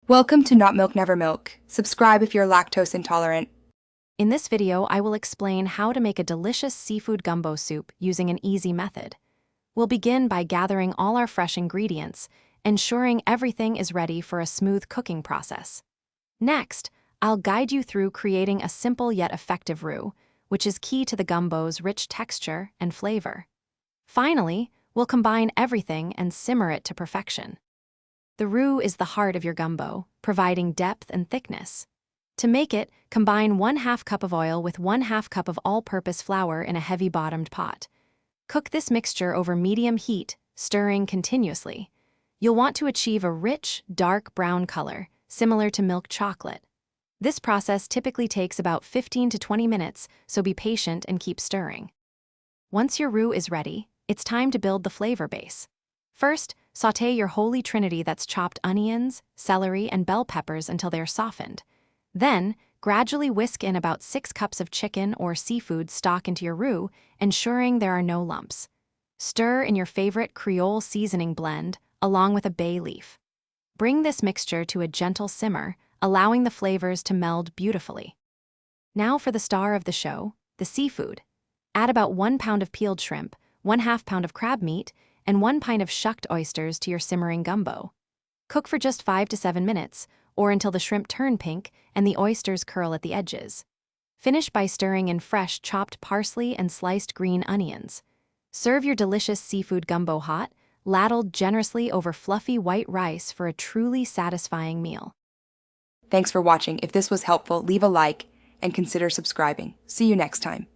Welcome to Not Milk Never Milk. Subscribe if you're lactose intolerant. In this video, I will explain how to make a delicious seafood gumbo soup using an easy method. We'll begin by gathering all our fresh ingredients, ensuring everything is ready for a smooth cooking process. Next, I'll guide you through creating a simple yet effective roux, which is key to the gumbo's rich texture and flavor. Finally, we'll combine everything and simmer it to perfection. The roux is the heart of your gumbo, providing depth and thickness. To make it, combine 1/2 cup of oil with 1/2 cup of all-purpose flour in a heavy-bottomed pot. Cook this mixture over medium heat, stirring continuously. You'll want to achieve a rich, dark brown color, similar to milk chocolate. This process typically takes about 15 to 20 minutes, so be patient and keep stirring. Once your roux is ready, it's time to build the flavor base. First, sauté your holy trinity that's chopped onions, celery, and bell peppers until they're softened. Then, gradually whisk in about 6 cups of chicken or seafood stock into your roux, ensuring there are no lumps. Stir in your favorite Creole seasoning blend, along with a bay leaf. Bring this mixture to a gentle simmer, allowing the flavors to meld beautifully. Now for the star of the show, the seafood. Add about 1 pound of peeled shrimp, 1/2 pound of crab meat, and 1 pint of shucked oysters to your simmering gumbo. Cook for just 5 to 7 minutes, or until the shrimp turn pink and the oysters curl at the edges. Finish by stirring in fresh chopped parsley and sliced green onions. Serve your delicious seafood gumbo hot, ladled generously over fluffy white rice for a truly satisfying meal. Thanks for watching. If this was helpful, leave a like and consider subscribing. See you next time.